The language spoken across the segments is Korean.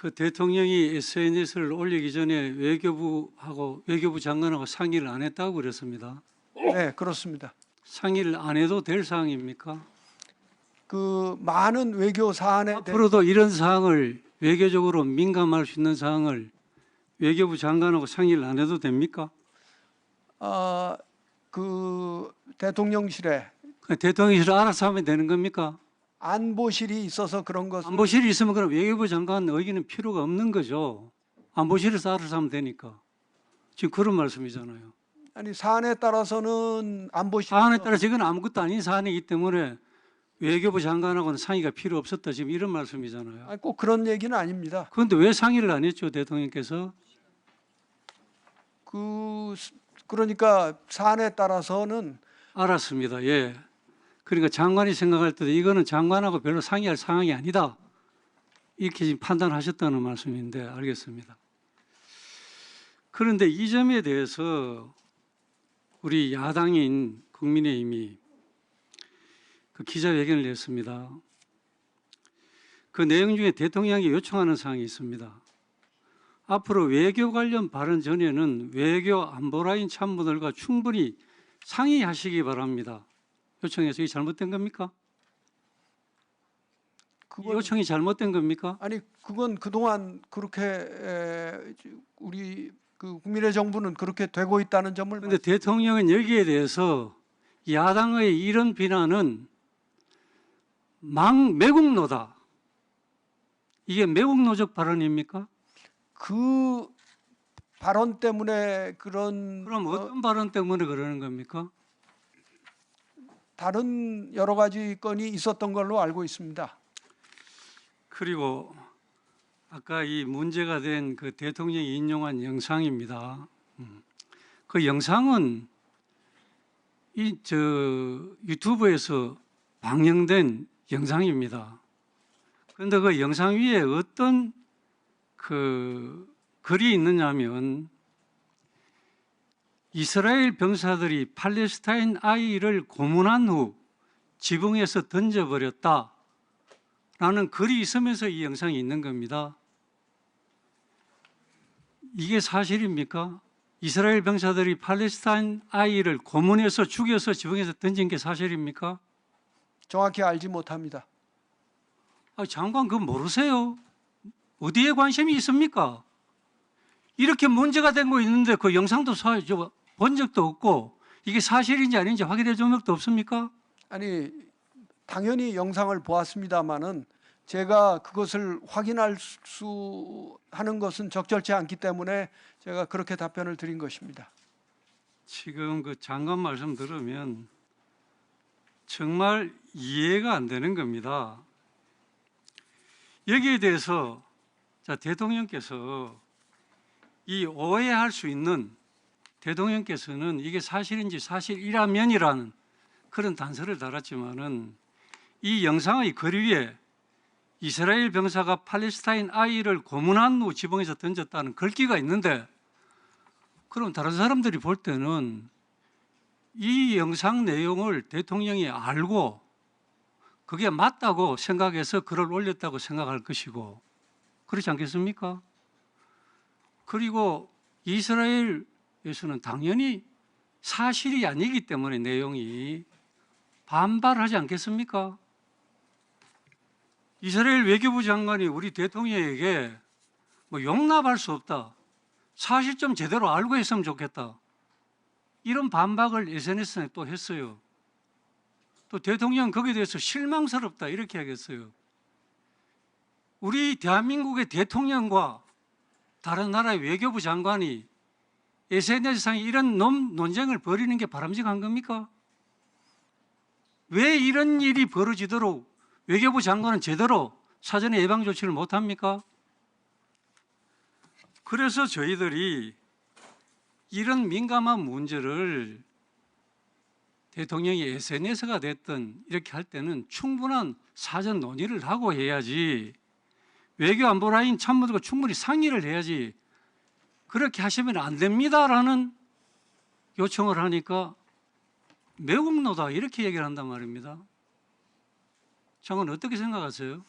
그 대통령이 SNS를 올리기 전에 외교부 장관하고 상의를 안 했다고 그랬습니다. 네, 그렇습니다. 상의를 안 해도 될 사항입니까? 그 많은 외교 사안에 앞으로도 이런 사항을 외교적으로 민감할 수 있는 사항을 외교부 장관하고 상의를 안 해도 됩니까? 그 대통령실에 대통령실 알아서 하면 되는 겁니까? 안보실이 있어서 그런 것을 안보실이 있으면 그럼 외교부 장관 의견은 필요가 없는 거죠. 안보실에서 알아서 하면 되니까. 지금 그런 말씀이잖아요. 아니 사안에 따라서는 안보실 사안에 따라 지금 아무것도 아닌 사안이기 때문에 외교부 장관하고는 상의가 필요 없었다. 지금 이런 말씀이잖아요. 꼭 그런 얘기는 아닙니다. 그런데 왜 상의를 안 했죠, 대통령께서? 그러니까 사안에 따라서는 알았습니다. 예. 그러니까 장관이 생각할 때도 이거는 장관하고 별로 상의할 상황이 아니다. 이렇게 지금 판단하셨다는 말씀인데 알겠습니다. 그런데 이 점에 대해서 우리 야당인 국민의힘이 그 기자회견을 냈습니다. 그 내용 중에 대통령이 요청하는 사항이 있습니다. 앞으로 외교 관련 발언 전에는 외교 안보라인 참모들과 충분히 상의하시기 바랍니다. 요청해서 이게 잘못된 겁니까? 이 요청이 잘못된 겁니까? 아니 그건 그동안 그렇게 우리 그 국민의 정부는 그렇게 되고 있다는 점을 그런데 대통령은 여기에 대해서 야당의 이런 비난은 매국노다. 이게 매국노적 발언입니까? 그 발언 때문에 그런 그럼 어떤 발언 때문에 그러는 겁니까? 다른 여러 가지 건이 있었던 걸로 알고 있습니다. 그리고 아까 이 문제가 된 그 대통령이 인용한 영상입니다. 그 영상은 유튜브에서 방영된 영상입니다. 그런데 그 영상 위에 어떤 그 글이 있느냐면 이스라엘 병사들이 팔레스타인 아이를 고문한 후 지붕에서 던져버렸다라는 글이 있으면서 이 영상이 있는 겁니다. 이게 사실입니까? 이스라엘 병사들이 팔레스타인 아이를 고문해서 죽여서 지붕에서 던진 게 사실입니까? 정확히 알지 못합니다. 장관 그거 모르세요? 어디에 관심이 있습니까? 이렇게 문제가 된 거 있는데 그 영상도 본 적도 없고 이게 사실인지 아닌지 확인해 준 적도 없습니까? 아니 당연히 영상을 보았습니다마는 제가 그것을 확인할 수 하는 것은 적절치 않기 때문에 제가 그렇게 답변을 드린 것입니다. 지금 그 장관 말씀 들으면 정말 이해가 안 되는 겁니다. 여기에 대해서 대통령께서 이 오해할 수 있는 대통령께서는 이게 사실인지 사실이라면이라는 그런 단서를 달았지만은 이 영상의 글 위에 이스라엘 병사가 팔레스타인 아이를 고문한 후 지붕에서 던졌다는 글귀가 있는데 그럼 다른 사람들이 볼 때는 이 영상 내용을 대통령이 알고 그게 맞다고 생각해서 글을 올렸다고 생각할 것이고 그렇지 않겠습니까? 그리고 이스라엘에서는 당연히 사실이 아니기 때문에 내용이 반발하지 않겠습니까? 이스라엘 외교부 장관이 우리 대통령에게 용납할 수 없다. 사실 좀 제대로 알고 했으면 좋겠다. 이런 반박을 SNS에 또 했어요. 또 대통령은 거기에 대해서 실망스럽다 이렇게 하겠어요. 우리 대한민국의 대통령과 다른 나라의 외교부 장관이 SNS상에 이런 논쟁을 벌이는 게 바람직한 겁니까? 왜 이런 일이 벌어지도록 외교부 장관은 제대로 사전에 예방 조치를 못합니까? 그래서 저희들이 이런 민감한 문제를 대통령이 SNS가 됐든 이렇게 할 때는 충분한 사전 논의를 하고 해야지 외교안보라인 참모들과 충분히 상의를 해야지 그렇게 하시면 안 됩니다라는 요청을 하니까 매국노다 이렇게 얘기를 한단 말입니다. 장관 어떻게 생각하세요?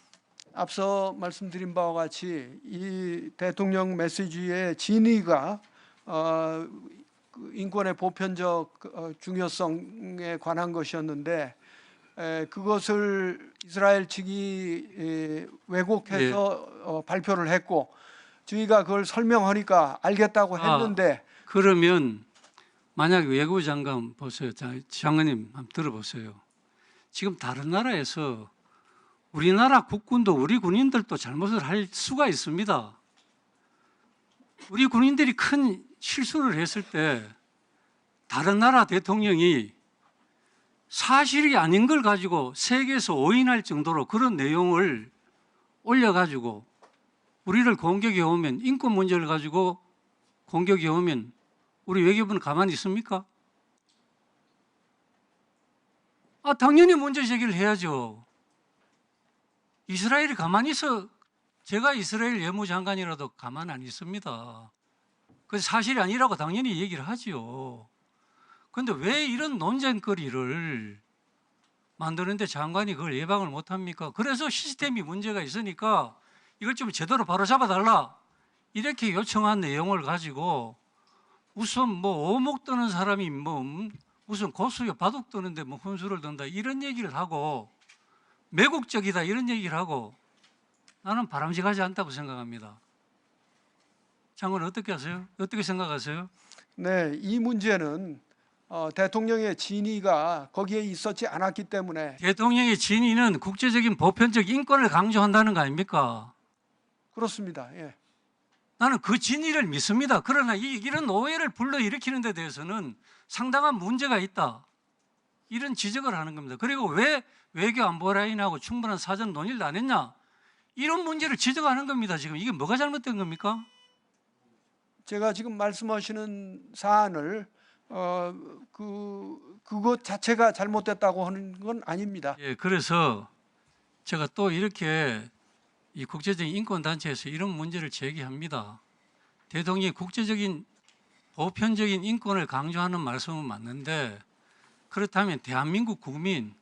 앞서 말씀드린 바와 같이 이 대통령 메시지의 진위가 그 인권의 보편적 중요성에 관한 것이었는데 그것을 이스라엘 측이 왜곡해서 발표를 했고 저희가 그걸 설명하니까 알겠다고 했는데 그러면 만약 외교부 장관 보세요. 장관님 한번 들어보세요. 지금 다른 나라에서 우리나라 국군도 우리 군인들도 잘못을 할 수가 있습니다. 우리 군인들이 큰 실수를 했을 때 다른 나라 대통령이 사실이 아닌 걸 가지고 세계에서 오인할 정도로 그런 내용을 올려가지고 우리를 공격해 오면, 인권 문제를 가지고 공격해 오면 우리 외교부는 가만히 있습니까? 당연히 문제 제기를 해야죠. 이스라엘이 가만히 있어, 제가 이스라엘 외무장관이라도 가만 안 있습니다. 그래서 사실이 아니라고 당연히 얘기를 하지요. 그런데 왜 이런 논쟁거리를 만드는데 장관이 그걸 예방을 못합니까? 그래서 시스템이 문제가 있으니까 이걸 좀 제대로 바로잡아달라 이렇게 요청한 내용을 가지고 우선 뭐 오목 뜨는 사람이 무슨 고수에 바둑 뜨는데 뭐 혼수를 든다 이런 얘기를 하고 매국적이다 이런 얘기를 하고 나는 바람직하지 않다고 생각합니다. 장관 어떻게 하세요? 어떻게 생각하세요? 네, 이 문제는 대통령의 진위가 거기에 있었지 않았기 때문에 대통령의 진위는 국제적인 보편적 인권을 강조한다는 거 아닙니까? 그렇습니다. 예. 나는 그 진위를 믿습니다. 그러나 이런 오해를 불러일으키는 데 대해서는 상당한 문제가 있다. 이런 지적을 하는 겁니다. 그리고 왜 외교 안보 라인하고 충분한 사전 논의를 안 했냐? 이런 문제를 지적하는 겁니다. 지금 이게 뭐가 잘못된 겁니까? 제가 지금 말씀하시는 사안을 그것 자체가 잘못됐다고 하는 건 아닙니다. 예, 그래서 제가 또 이렇게 이 국제적인 인권단체에서 이런 문제를 제기합니다. 대통령이 국제적인 보편적인 인권을 강조하는 말씀은 맞는데 그렇다면 대한민국 국민,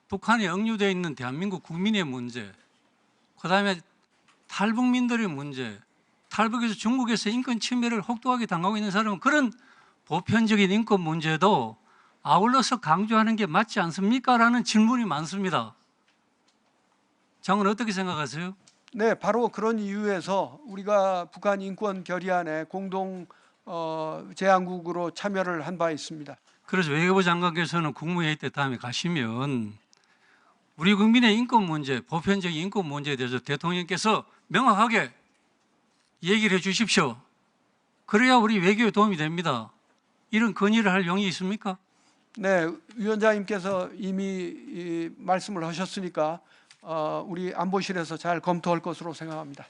북한에 억류되어 있는 대한민국 국민의 문제, 그다음에 탈북민들의 문제, 탈북에서 중국에서 인권 침해를 혹독하게 당하고 있는 사람은 그런 보편적인 인권 문제도 아울러서 강조하는 게 맞지 않습니까? 라는 질문이 많습니다. 장관 어떻게 생각하세요? 네, 바로 그런 이유에서 우리가 북한 인권 결의안에 공동 제안국으로 참여를 한 바 있습니다. 그래서 외교부 장관께서는 국무회의 때 다음에 가시면 우리 국민의 인권 문제, 보편적인 인권 문제에 대해서 대통령께서 명확하게 얘기를 해 주십시오. 그래야 우리 외교에 도움이 됩니다. 이런 건의를 할 용이 있습니까? 네, 위원장님께서 이미 말씀을 하셨으니까 우리 안보실에서 잘 검토할 것으로 생각합니다.